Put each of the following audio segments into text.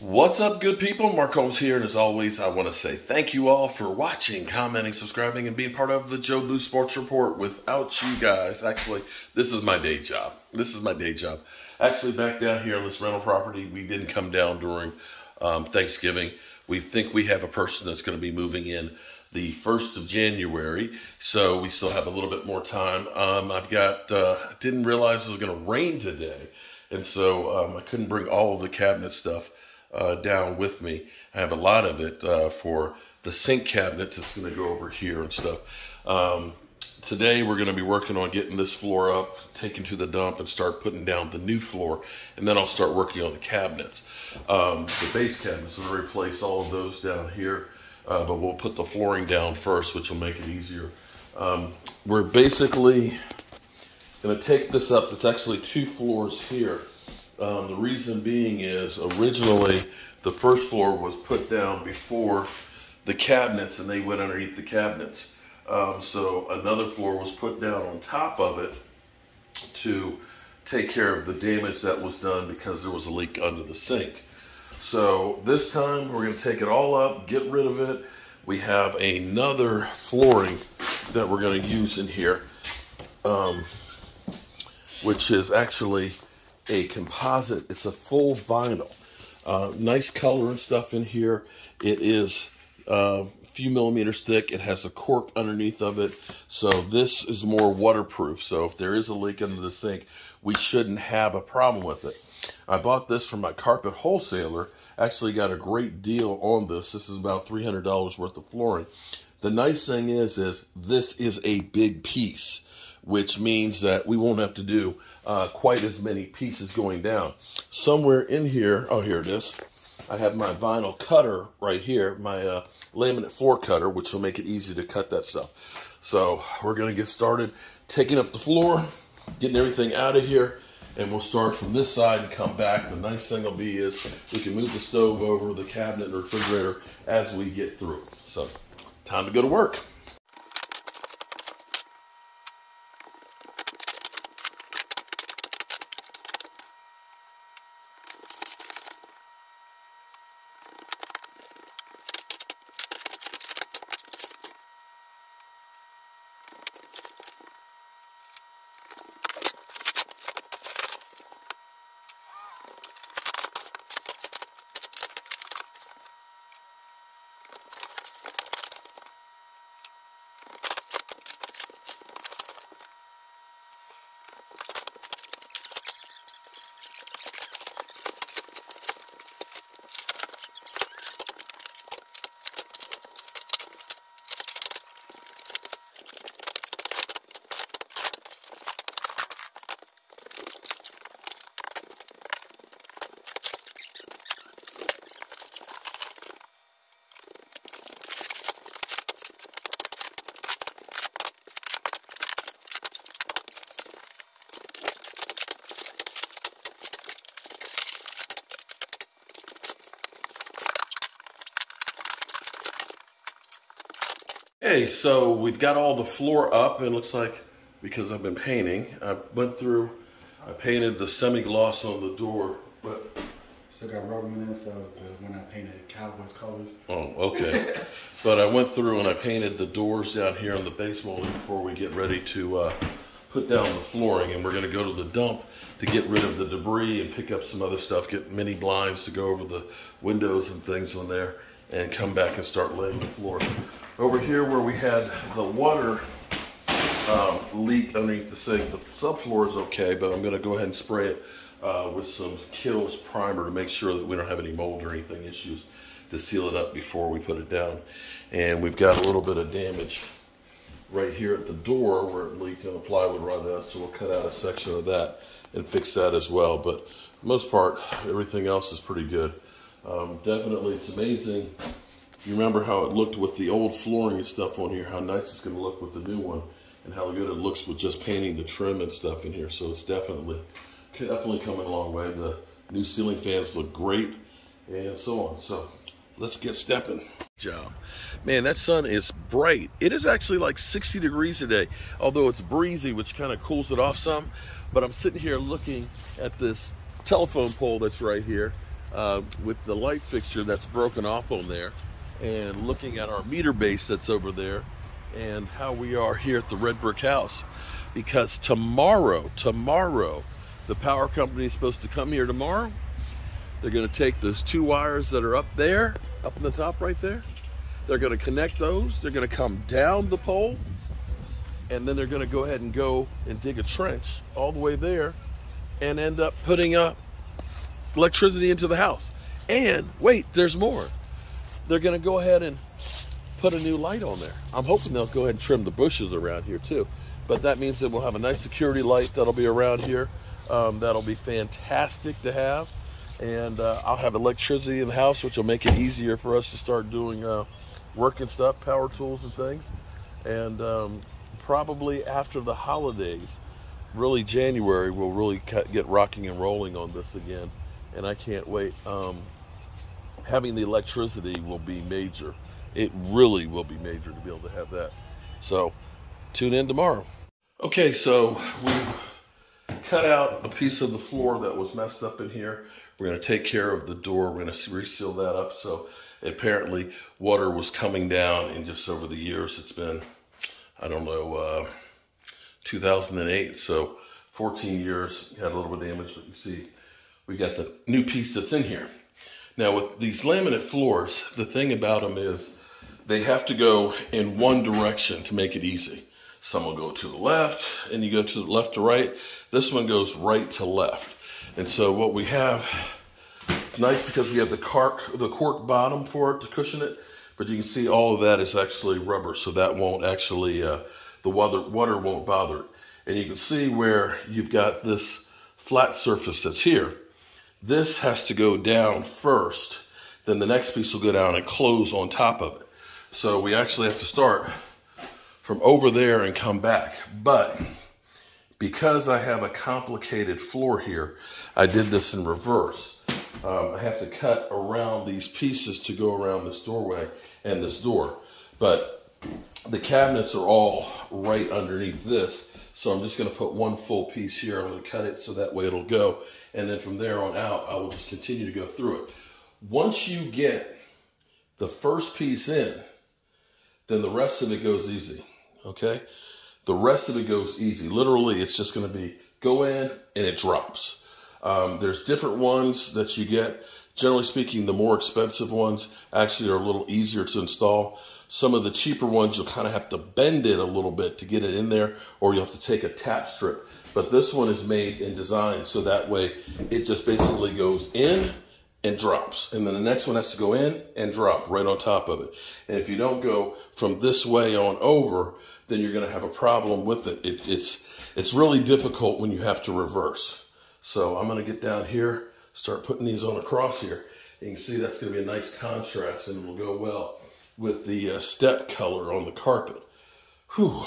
What's up, good people? Mark Holmes here, and as always, I want to say thank you all for watching, commenting, subscribing, and being part of the Joe Blue Sports Report. Without you guys, actually, this is my day job. Actually, back down here on this rental property, we didn't come down during Thanksgiving. We think we have a person that's going to be moving in the 1st of January, so we still have a little bit more time. Didn't realize it was going to rain today, and so I couldn't bring all of the cabinet stuff down with me. I have a lot of it for the sink cabinet that's going to go over here and stuff. Today we're going to be working on getting this floor up, taken to the dump, and start putting down the new floor, and then I'll start working on the cabinets. The base cabinets, we'll replace all of those down here, but we'll put the flooring down first, which will make it easier. We're basically going to take this up. It's actually 2 floors here. The reason being is originally the first floor was put down before the cabinets, and they went underneath the cabinets. So another floor was put down on top of it to take care of the damage that was done because there was a leak under the sink. So this time we're going to take it all up, get rid of it. We have another flooring that we're going to use in here, which is actually a composite. It's a full vinyl. Nice color and stuff in here. It is a few millimeters thick. It has a cork underneath of it. So this is more waterproof. So if there is a leak under the sink, we shouldn't have a problem with it. I bought this from my carpet wholesaler. Actually got a great deal on this. This is about $300 worth of flooring. The nice thing is this is a big piece, which means that we won't have to do quite as many pieces going down. Somewhere in here, oh, here it is. I have my vinyl cutter right here, my laminate floor cutter, which will make it easy to cut that stuff. So we're going to get started taking up the floor, getting everything out of here, and we'll start from this side and come back. The nice thing will be is we can move the stove over, the cabinet and the refrigerator as we get through. So time to go to work. Okay, so we've got all the floor up. It looks like, because I've been painting, I painted the semi-gloss on the door, but still got rubber in it, so when I painted Cowboys colors. Oh, okay. But I went through and I painted the doors down here on the base molding before we get ready to put down the flooring, and we're going to go to the dump to get rid of the debris and pick up some other stuff, get mini blinds to go over the windows and things on there, and come back and start laying the floor. Over here where we had the water leak underneath the sink, the subfloor is okay, but I'm going to go ahead and spray it with some Kills primer to make sure that we don't have any mold or anything issues, to seal it up before we put it down. And we've got a little bit of damage right here at the door where it leaked on the plywood right out, so we'll cut out a section of that and fix that as well. But for the most part, everything else is pretty good. Definitely, it's amazing. If you remember how it looked with the old flooring and stuff on here, how nice it's going to look with the new one, and how good it looks with just painting the trim and stuff in here. So it's definitely coming a long way. The new ceiling fans look great, and so on. So let's get stepping. Job. Man, that sun is bright. It is actually like 60 degrees today, although it's breezy, which kind of cools it off some. But I'm sitting here looking at this telephone pole that's right here. with the light fixture that's broken off on there, and looking at our meter base that's over there, and how we are here at the Red Brick House. Because tomorrow, the power company is supposed to come here tomorrow. They're going to take those 2 wires that are up there, up in the top right there. They're going to connect those. They're going to come down the pole, and then they're going to go ahead and go and dig a trench all the way there and end up putting up electricity into the house. And wait, there's more. They're going to go ahead and put a new light on there. I'm hoping they'll go ahead and trim the bushes around here too. But that means that we'll have a nice security light that'll be around here. That'll be fantastic to have. And I'll have electricity in the house, which will make it easier for us to start doing work and stuff, power tools and things. And probably after the holidays, really January, we'll really get rocking and rolling on this again. And I can't wait. Having the electricity will be major. It really will be major to be able to have that. So tune in tomorrow. Okay, so we've cut out a piece of the floor that was messed up in here. We're going to take care of the door. We're going to reseal that up. So apparently water was coming down, and just over the years, it's been, I don't know, 2008. So 14 years, had a little bit of damage, but you see, we got the new piece that's in here. Now with these laminate floors, the thing about them is they have to go in one direction to make it easy. Some will go to the left, and you go to the left to right. This one goes right to left. And so what we have, it's nice because we have the cork bottom for it to cushion it, but you can see all of that is actually rubber, so that won't actually, the water won't bother it. And you can see where you've got this flat surface that's here. This has to go down first, then the next piece will go down and close on top of it. So we actually have to start from over there and come back. But because I have a complicated floor here, I did this in reverse. I have to cut around these pieces to go around this doorway and this door. But the cabinets are all right underneath this. So I'm just gonna put one full piece here. I'm gonna cut it so that way it'll go. And then from there on out, I will just continue to go through it. Once you get the first piece in, then the rest of it goes easy, okay? The rest of it goes easy. Literally, it's just gonna be go in and it drops. There's different ones that you get. Generally speaking, the more expensive ones actually are a little easier to install. Some of the cheaper ones, you'll kind of have to bend it a little bit to get it in there, or you'll have to take a tap strip. But this one is made and designed so that way it just basically goes in and drops. And then the next one has to go in and drop right on top of it. And if you don't go from this way on over, then you're gonna have a problem with it. It's really difficult when you have to reverse. So I'm gonna get down here, start putting these on across here. You can see that's gonna be a nice contrast, and it will go well with the step color on the carpet. Whew.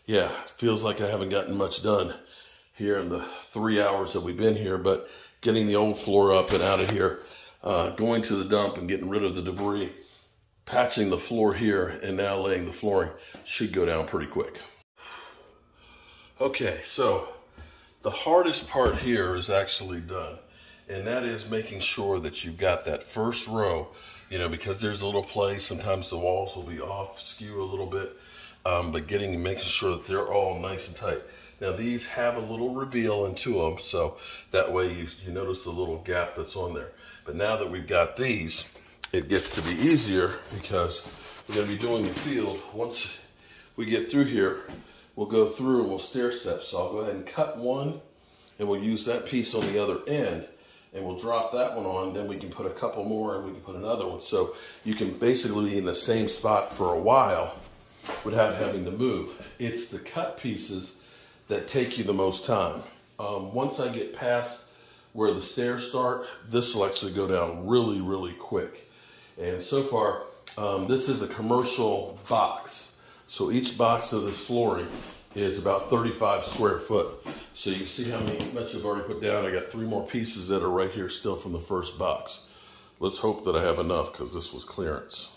Yeah, feels like I haven't gotten much done here in the 3 hours that we've been here, but getting the old floor up and out of here, going to the dump and getting rid of the debris, patching the floor here, and now laying the flooring should go down pretty quick. Okay, so the hardest part here is actually done, and that is making sure that you've got that first row, you know, because there's a little play. Sometimes the walls will be off, skew a little bit, but making sure that they're all nice and tight. Now these have a little reveal into them, so that way you notice the little gap that's on there. But now that we've got these, it gets to be easier because we're gonna be doing the field. Once we get through here, we'll go through and we'll stair step. So I'll go ahead and cut one, and we'll use that piece on the other end, and we'll drop that one on. Then we can put a couple more, and we can put another one. So you can basically be in the same spot for a while without having to move. It's the cut pieces that take you the most time. Once I get past where the stairs start, this will actually go down really, really quick. And so far, this is a commercial box. So each box of this flooring is about 35 square foot. So you can see how much I've already put down. I got 3 more pieces that are right here still from the first box. Let's hope that I have enough because this was clearance.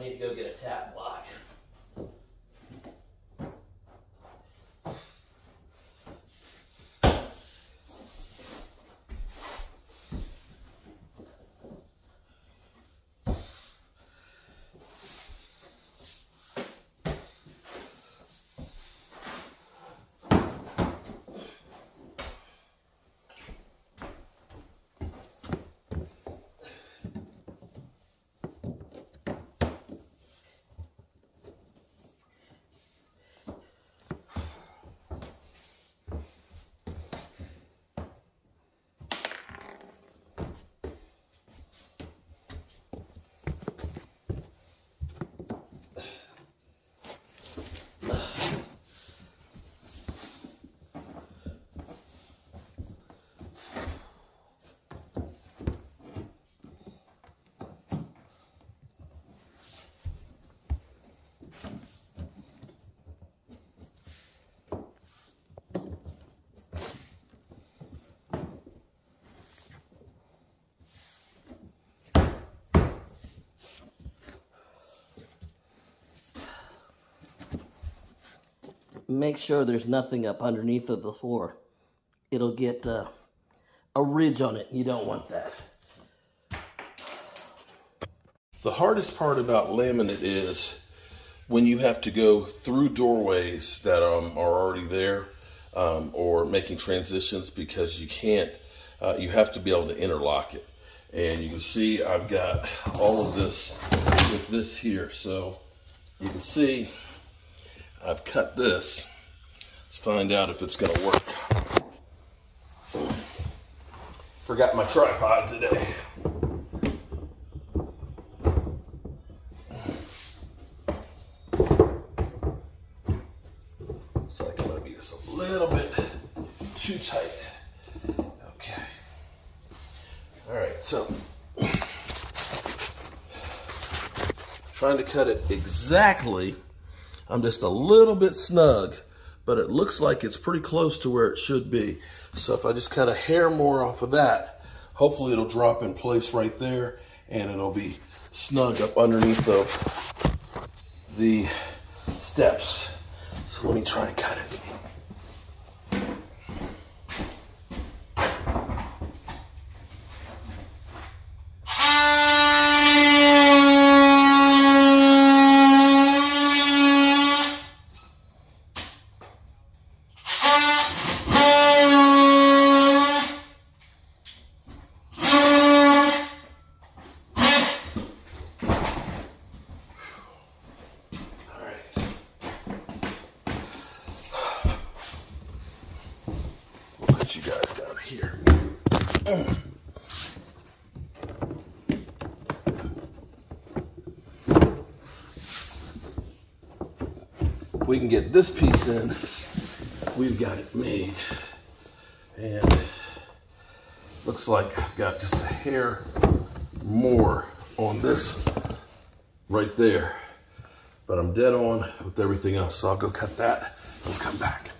need to go get a tap block. Make sure there's nothing up underneath of the floor. It'll get a ridge on it. You don't want that. The hardest part about laminate is when you have to go through doorways that are already there, or making transitions, because you can't, you have to be able to interlock it. And you can see I've got all of this with this here. So you can see I've cut this. Let's find out if it's gonna work. Forgot my tripod today. It's like I'm gonna be just a little bit too tight. Okay. All right, so trying to cut it exactly. I'm just a little bit snug, but it looks like it's pretty close to where it should be. So if I just cut a hair more off of that, hopefully it'll drop in place right there and it'll be snug up underneath of the steps. So let me try and cut it. You guys down here. If we can get this piece in, we've got it made. And looks like I've got just a hair more on this right there. But I'm dead on with everything else. So I'll go cut that and come back.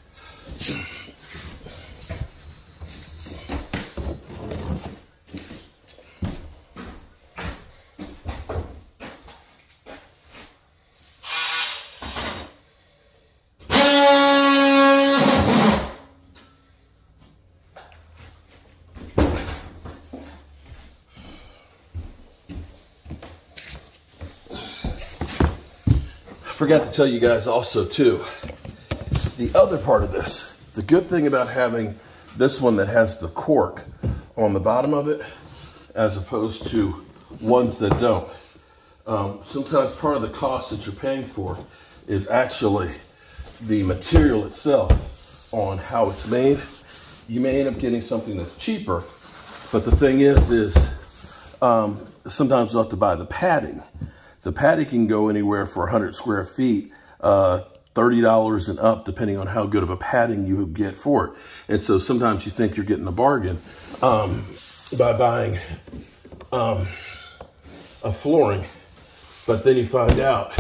Forgot to tell you guys also too, the other part of this, the good thing about having this one that has the cork on the bottom of it, as opposed to ones that don't. Sometimes part of the cost that you're paying for is actually the material itself on how it's made. You may end up getting something that's cheaper, but the thing is sometimes you'll have to buy the padding. The padding can go anywhere for 100 square feet, $30 and up, depending on how good of a padding you get for it. And so sometimes you think you're getting a bargain by buying a flooring, but then you find out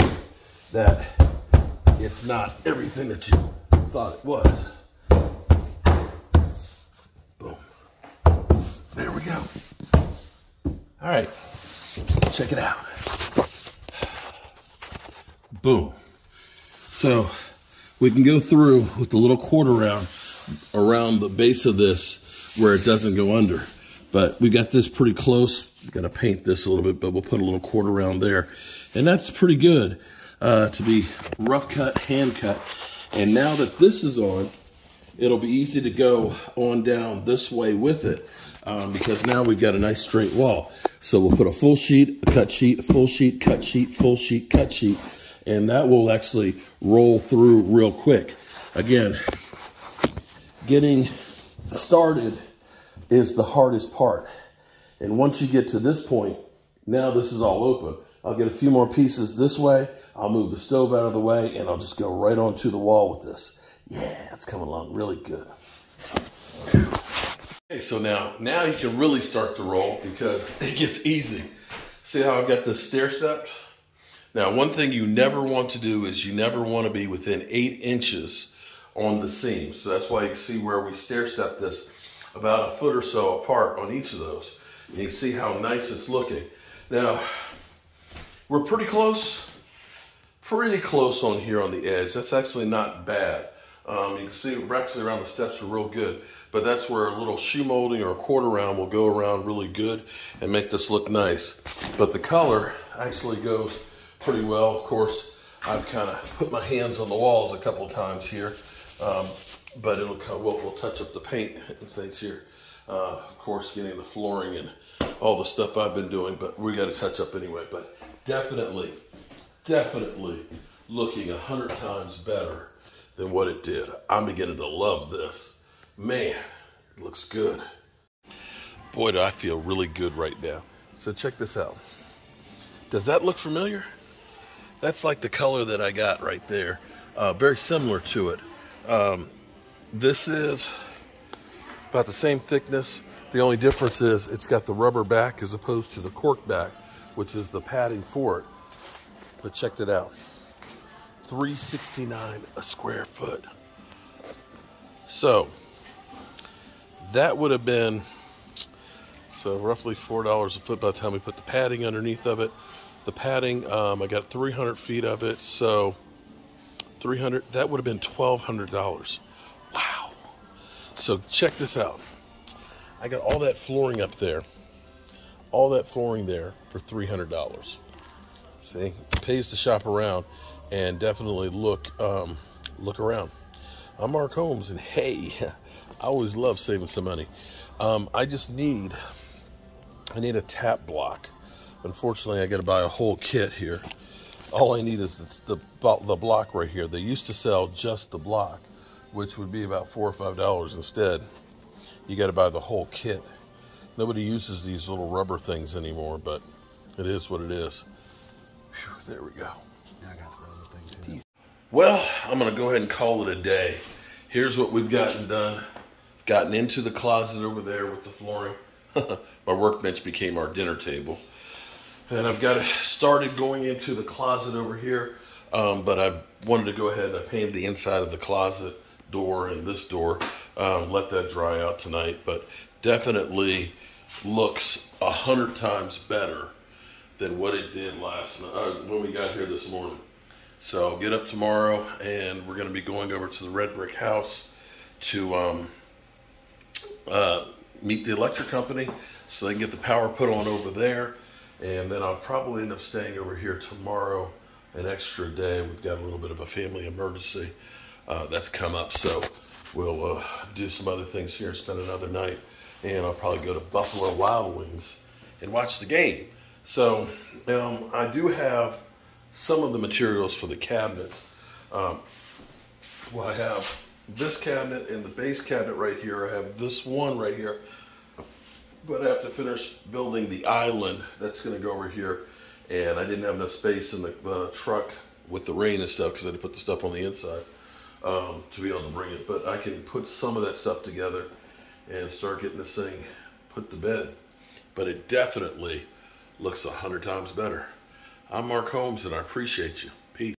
that it's not everything that you thought it was. Boom. There we go. All right, check it out. Boom. So we can go through with the little quarter round around the base of this where it doesn't go under. But we got this pretty close. We got to paint this a little bit, but we'll put a little quarter round there. And that's pretty good to be rough cut, hand cut. And now that this is on, it'll be easy to go on down this way with it because now we've got a nice straight wall. So we'll put a full sheet, a cut sheet, a full sheet, cut sheet, full sheet, cut sheet, and that will actually roll through real quick. Again, getting started is the hardest part. And once you get to this point, now this is all open. I'll get a few more pieces this way. I'll move the stove out of the way and I'll just go right onto the wall with this. Yeah, it's coming along really good. Okay, so now you can really start to roll because it gets easy. See how I've got this stair step? Now, one thing you never want to do is you never want to be within 8 inches on the seam. So that's why you can see where we stair step this about a foot or so apart on each of those. And you can see how nice it's looking. Now, we're pretty close on here on the edge. That's actually not bad. You can see we're actually around the steps are real good, but that's where a little shoe molding or a quarter round will go around really good and make this look nice. But the color actually goes pretty well. Of course, I've kind of put my hands on the walls a couple times here, but it'll come, we'll touch up the paint and things here. Of course, getting the flooring and all the stuff I've been doing, but we got to touch up anyway. But definitely looking 100 times better than what it did. I'm beginning to love this. Man, it looks good. Boy, do I feel really good right now. So check this out. Does that look familiar? That's like the color that I got right there. Very similar to it. This is about the same thickness. The only difference is it's got the rubber back as opposed to the cork back, which is the padding for it. But check it out. $369 a square foot. So that would have been roughly $4 a foot by the time we put the padding underneath of it. The padding, I got 300 feet of it, so 300, that would have been $1,200. Wow. So check this out. I got all that flooring up there, all that flooring there for $300. See, it pays to shop around and definitely look around. I'm Mark Holmes, and hey, I always love saving some money. I need a tap block. Unfortunately, I got to buy a whole kit here. All I need is the block right here. They used to sell just the block, which would be about $4 or $5. Instead, you got to buy the whole kit. Nobody uses these little rubber things anymore, but it is what it is. Whew, there we go. Yeah, I got the other thing too. Well, I'm going to go ahead and call it a day. Here's what we've gotten done. Gotten into the closet over there with the flooring. My workbench became our dinner table. And I've got it started going into the closet over here. But I wanted to go ahead and I painted the inside of the closet door and this door. Let that dry out tonight. But definitely looks 100 times better than what it did last night when we got here this morning. So I'll get up tomorrow and we're going to be going over to the red brick house to meet the electric company so they can get the power put on over there. And then I'll probably end up staying over here tomorrow an extra day. We've got a little bit of a family emergency that's come up. So we'll do some other things here, spend another night. And I'll probably go to Buffalo Wild Wings and watch the game. So I do have some of the materials for the cabinets. Well, I have this cabinet and the base cabinet right here. I have this one right here. But I have to finish building the island that's going to go over here. And I didn't have enough space in the truck with the rain and stuff because I had to put the stuff on the inside to be able to bring it. But I can put some of that stuff together and start getting this thing put to bed. But it definitely looks 100 times better. I'm Mark Holmes, and I appreciate you.